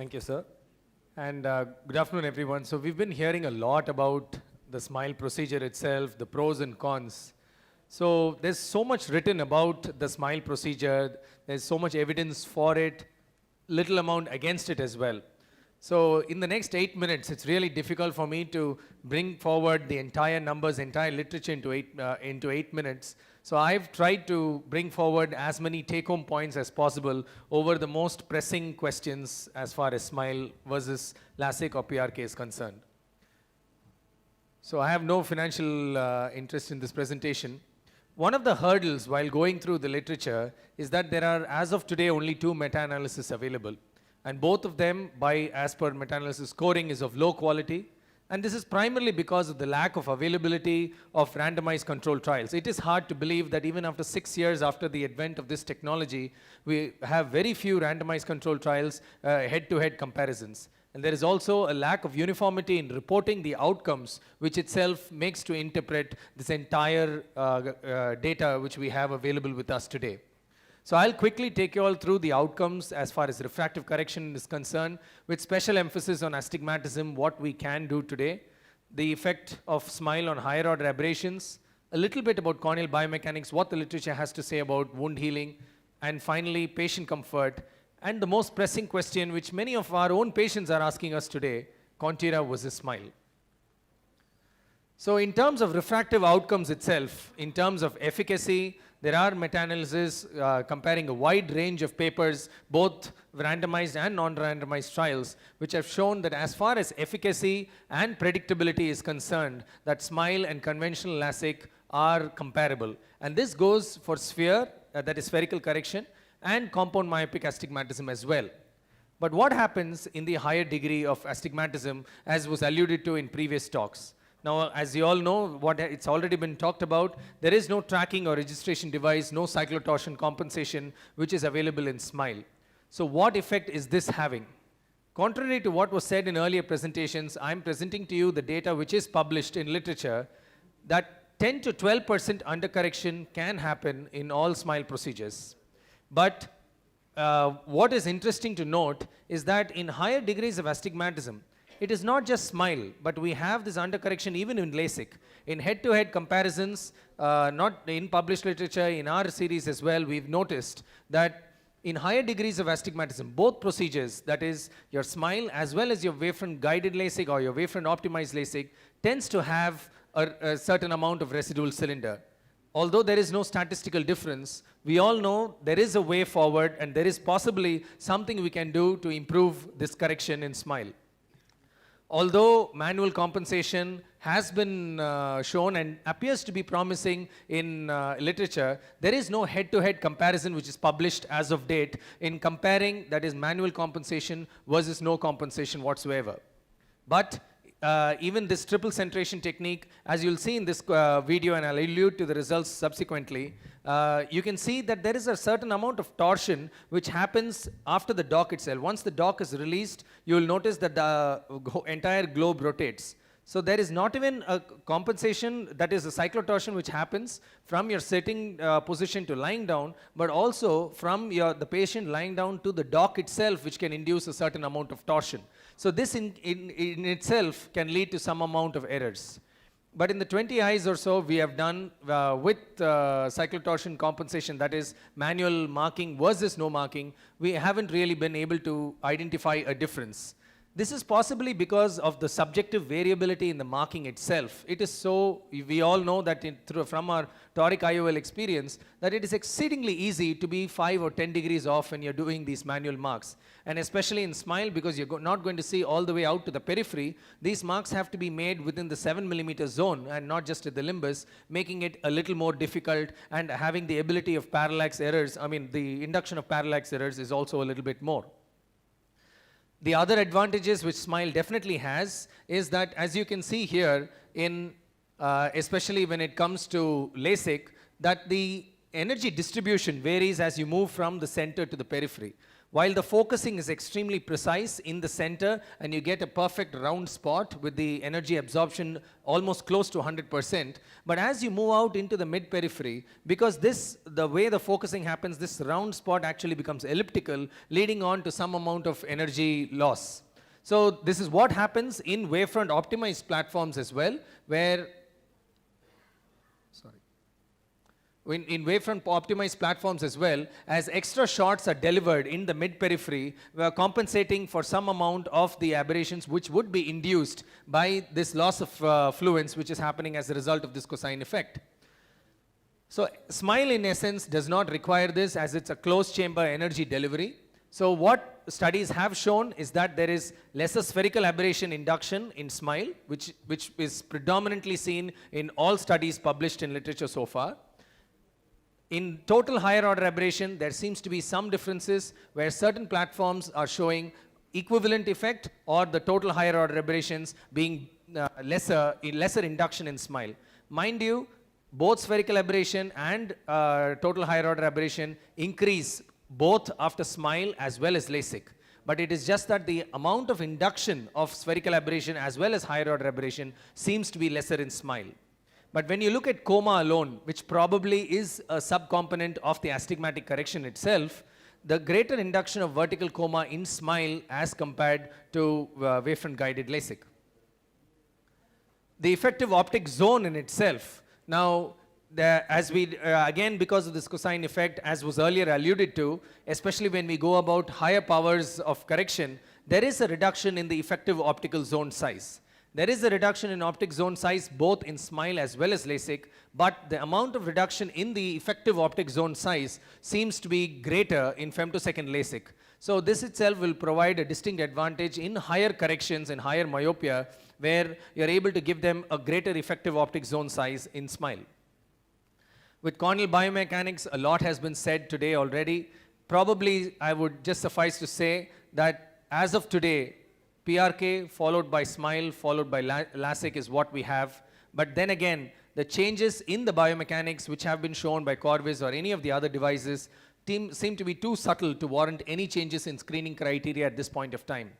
Thank you, sir. And good afternoon, everyone. So we've been hearing a lot about the SMILE procedure itself, the pros and cons. So there's so much written about the SMILE procedure. There's so much evidence for it, little amount against it as well. So in the next 8 minutes, it's really difficult for me to bring forward the entire numbers, entire literature into 8 minutes. So I've tried to bring forward as many take-home points as possible over the most pressing questions as far as SMILE versus LASIK or PRK is concerned. So I have no financial interest in this presentation. One of the hurdles while going through the literature is that there are, as of today, only 2 meta-analyses available. And both of them, as per meta-analysis scoring, is of low quality. And this is primarily because of the lack of availability of randomized controlled trials. It is hard to believe that even after 6 years after the advent of this technology, we have very few randomized controlled trials, head-to-head comparisons. And there is also a lack of uniformity in reporting the outcomes, which itself makes to interpret this entire data which we have available with us today. So I'll quickly take you all through the outcomes as far as refractive correction is concerned, with special emphasis on astigmatism, what we can do today, the effect of SMILE on higher order aberrations, a little bit about corneal biomechanics, what the literature has to say about wound healing, and finally patient comfort, and the most pressing question which many of our own patients are asking us today, Contura versus SMILE. So in terms of refractive outcomes itself, in terms of efficacy, there are meta-analyses comparing a wide range of papers, both randomized and non-randomized trials, which have shown that as far as efficacy and predictability is concerned, that SMILE and conventional LASIK are comparable. And this goes for sphere, that is spherical correction, and compound myopic astigmatism as well. But what happens in the higher degree of astigmatism, as was alluded to in previous talks? Now, as you all know, it's already been talked about, there is no tracking or registration device, no cyclotorsion compensation, which is available in SMILE. So what effect is this having? Contrary to what was said in earlier presentations, I'm presenting to you the data which is published in literature that 10 to 12% undercorrection can happen in all SMILE procedures. But what is interesting to note is that in higher degrees of astigmatism, it is not just SMILE, but we have this undercorrection even in LASIK. In head-to-head comparisons, not in published literature, in our series as well, we've noticed that in higher degrees of astigmatism, both procedures, that is your SMILE as well as your wavefront guided LASIK or your wavefront optimized LASIK, tends to have a certain amount of residual cylinder. Although there is no statistical difference, we all know there is a way forward and there is possibly something we can do to improve this correction in SMILE. Although manual compensation has been shown and appears to be promising in literature, there is no head-to-head comparison which is published as of date in comparing, that is, manual compensation versus no compensation whatsoever. But even this triple centration technique, as you'll see in this video, and I'll allude to the results subsequently, you can see that there is a certain amount of torsion which happens after the dock itself. Once the dock is released, you will notice that the entire globe rotates. So there is not even a compensation, that is a cyclotorsion which happens from your sitting position to lying down, but also from the patient lying down to the dock itself, which can induce a certain amount of torsion. So this in itself can lead to some amount of errors. But in the 20 eyes or so we have done with cyclotorsion compensation, that is manual marking versus no marking, we haven't really been able to identify a difference. This is possibly because of the subjective variability in the marking itself. It is so, we all know that from our toric IOL experience, that it is exceedingly easy to be 5 or 10 degrees off when you're doing these manual marks. And especially in SMILE, because you're not going to see all the way out to the periphery, these marks have to be made within the 7mm zone and not just at the limbus, making it a little more difficult, and having the ability of parallax errors, the induction of parallax errors is also a little bit more. The other advantages which SMILE definitely has is that, as you can see here, especially when it comes to LASIK, that the energy distribution varies as you move from the center to the periphery. While the focusing is extremely precise in the center and you get a perfect round spot with the energy absorption almost close to 100%, but as you move out into the mid-periphery, because the way the focusing happens, this round spot actually becomes elliptical, leading on to some amount of energy loss. So this is what happens in wavefront optimized platforms as well, where in wavefront optimized platforms as well, as extra shots are delivered in the mid-periphery, we are compensating for some amount of the aberrations which would be induced by this loss of fluence which is happening as a result of this cosine effect. So SMILE in essence does not require this, as it's a closed chamber energy delivery. So what studies have shown is that there is lesser spherical aberration induction in SMILE, which is predominantly seen in all studies published in literature so far. In total higher order aberration, there seems to be some differences where certain platforms are showing equivalent effect, or the total higher order aberrations being lesser induction in SMILE. Mind you, both spherical aberration and total higher order aberration increase both after SMILE as well as LASIK. But it is just that the amount of induction of spherical aberration as well as higher order aberration seems to be lesser in SMILE. But when you look at coma alone, which probably is a subcomponent of the astigmatic correction itself, the greater induction of vertical coma in SMILE as compared to wavefront guided LASIK. The effective optic zone in itself, now again because of this cosine effect, as was earlier alluded to, especially when we go about higher powers of correction, there is a reduction in the effective optical zone size. There is a reduction in optic zone size both in SMILE as well as LASIK, but the amount of reduction in the effective optic zone size seems to be greater in femtosecond LASIK. So this itself will provide a distinct advantage in higher corrections and higher myopia, where you're able to give them a greater effective optic zone size in SMILE. With corneal biomechanics, a lot has been said today already. Probably I would just suffice to say that as of today, PRK followed by SMILE followed by LASIK is what we have. But then again, the changes in the biomechanics which have been shown by Corvus or any of the other devices seem to be too subtle to warrant any changes in screening criteria at this point of time.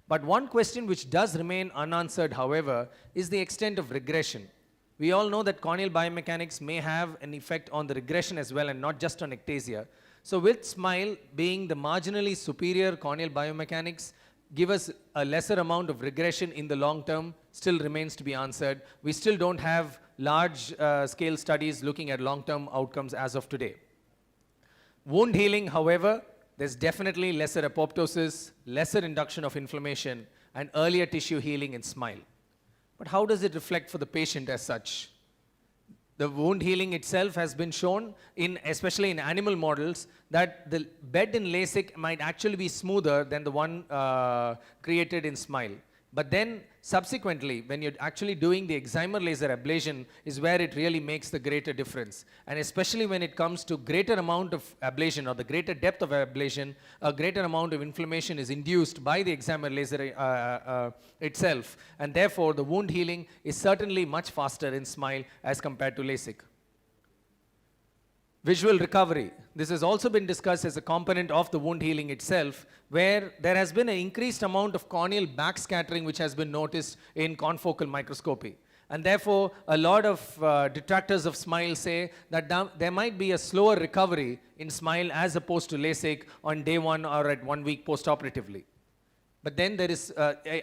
But one question which does remain unanswered, however, is the extent of regression. We all know that corneal biomechanics may have an effect on the regression as well, and not just on ectasia. So with SMILE being the marginally superior corneal biomechanics, give us a lesser amount of regression in the long term still remains to be answered. We still don't have large scale studies looking at long-term outcomes as of today. Wound healing, however, there's definitely lesser apoptosis, lesser induction of inflammation, and earlier tissue healing in SMILE. But how does it reflect for the patient as such? The wound healing itself has been shown, especially in animal models, that the bed in LASIK might actually be smoother than the one created in SMILE. But then subsequently, when you're actually doing the excimer laser ablation is where it really makes the greater difference. And especially when it comes to greater amount of ablation or the greater depth of ablation, a greater amount of inflammation is induced by the excimer laser itself. And therefore, the wound healing is certainly much faster in SMILE as compared to LASIK. Visual recovery. This has also been discussed as a component of the wound healing itself, where there has been an increased amount of corneal backscattering which has been noticed in confocal microscopy. And therefore, a lot of detractors of SMILE say that there might be a slower recovery in SMILE as opposed to LASIK on day 1 or at 1 week post-operatively. But then there is,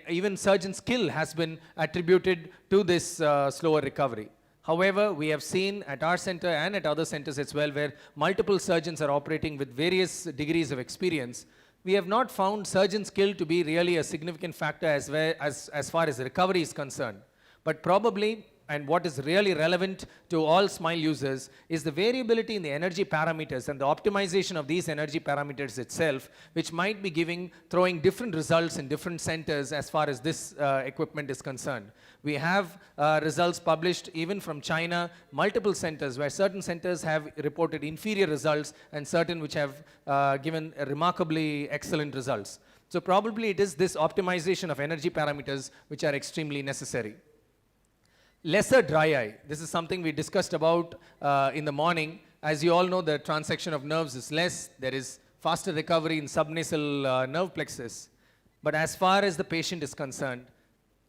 even surgeon skill has been attributed to this slower recovery. However, we have seen at our center and at other centers as well, where multiple surgeons are operating with various degrees of experience, we have not found surgeon skill to be really a significant factor as far as recovery is concerned. But probably, and what is really relevant to all SMILE users, is the variability in the energy parameters and the optimization of these energy parameters itself, which might be throwing different results in different centers as far as this equipment is concerned. We have results published even from China, multiple centers, where certain centers have reported inferior results and certain which have given remarkably excellent results. So probably it is this optimization of energy parameters which are extremely necessary. Lesser dry eye. This is something we discussed about in the morning. As you all know, the transection of nerves is less. There is faster recovery in subnasal nerve plexus. But as far as the patient is concerned,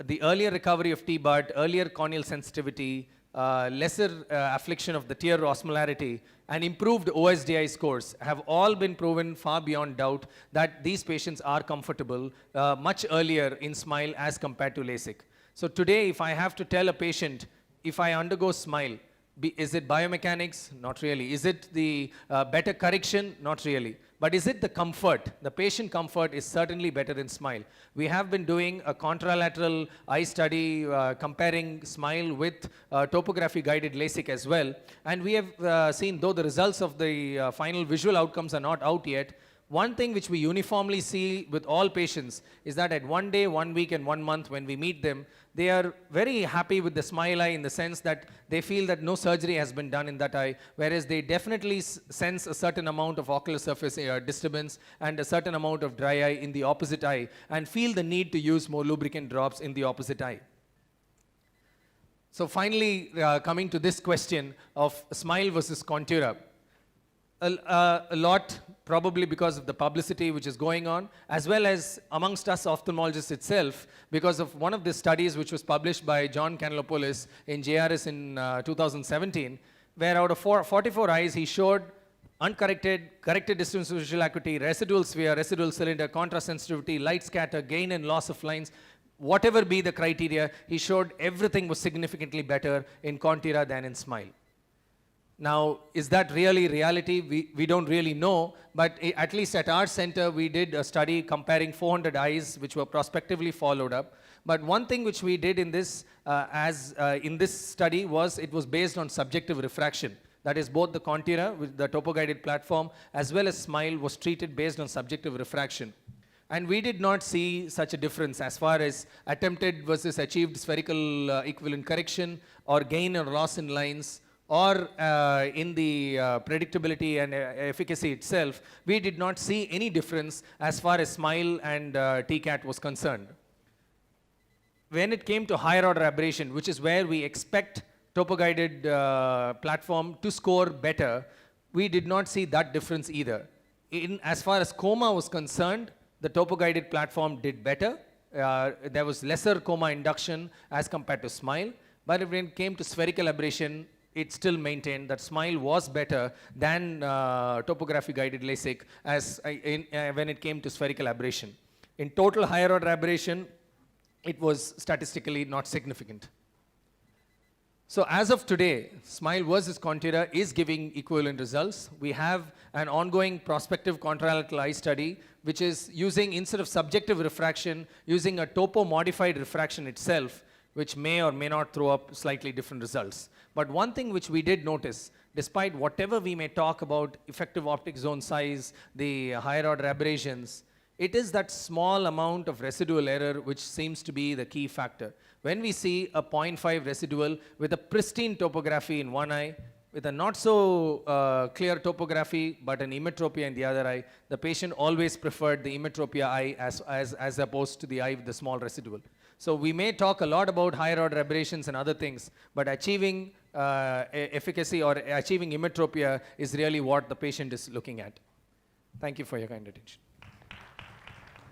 the earlier recovery of T-bud, earlier corneal sensitivity, lesser affliction of the tear osmolarity, and improved OSDI scores have all been proven far beyond doubt that these patients are comfortable much earlier in SMILE as compared to LASIK. So today, if I have to tell a patient, if I undergo SMILE, is it biomechanics? Not really. Is it the better correction? Not really. But is it the comfort? The patient comfort is certainly better in SMILE. We have been doing a contralateral eye study comparing SMILE with topography-guided LASIK as well. And we have seen, though the results of the final visual outcomes are not out yet, one thing which we uniformly see with all patients is that at 1 day, 1 week, and 1 month, when we meet them, they are very happy with the SMILE eye in the sense that they feel that no surgery has been done in that eye, whereas they definitely sense a certain amount of ocular surface disturbance and a certain amount of dry eye in the opposite eye and feel the need to use more lubricant drops in the opposite eye. So finally, coming to this question of SMILE versus Contura. A lot, probably because of the publicity which is going on, as well as amongst us ophthalmologists itself, because of one of the studies which was published by John Kanellopoulos in JRS in 2017, where out of 44 eyes, he showed uncorrected, corrected distance visual acuity, residual sphere, residual cylinder, contrast sensitivity, light scatter, gain and loss of lines, whatever be the criteria, he showed everything was significantly better in Contura than in SMILE. Now, is that really reality? We don't really know, but at least at our center, we did a study comparing 400 eyes, which were prospectively followed up. But one thing which we did in this, in this study was it was based on subjective refraction. That is, both the Contura with the topo-guided platform as well as SMILE was treated based on subjective refraction. And we did not see such a difference as far as attempted versus achieved spherical equivalent correction or gain or loss in lines, or in the predictability and efficacy itself. We did not see any difference as far as SMILE and TCAT was concerned. When it came to higher order aberration, which is where we expect topo-guided platform to score better, we did not see that difference either. As far as coma was concerned, the topo-guided platform did better. There was lesser coma induction as compared to SMILE, but when it came to spherical aberration, it still maintained that SMILE was better than topography-guided LASIK when it came to spherical aberration. In total higher order aberration, it was statistically not significant. So as of today, SMILE versus Contura is giving equivalent results. We have an ongoing prospective contralateral eye study, which is using, instead of subjective refraction, using a topo-modified refraction itself, which may or may not throw up slightly different results. But one thing which we did notice, despite whatever we may talk about effective optic zone size, the higher order aberrations, it is that small amount of residual error which seems to be the key factor. When we see a 0.5 residual with a pristine topography in one eye, with a not so clear topography but an emmetropia in the other eye, the patient always preferred the emmetropia eye as opposed to the eye with the small residual. So we may talk a lot about higher order aberrations and other things, but achieving efficacy or achieving emmetropia is really what the patient is looking at. Thank you for your kind attention.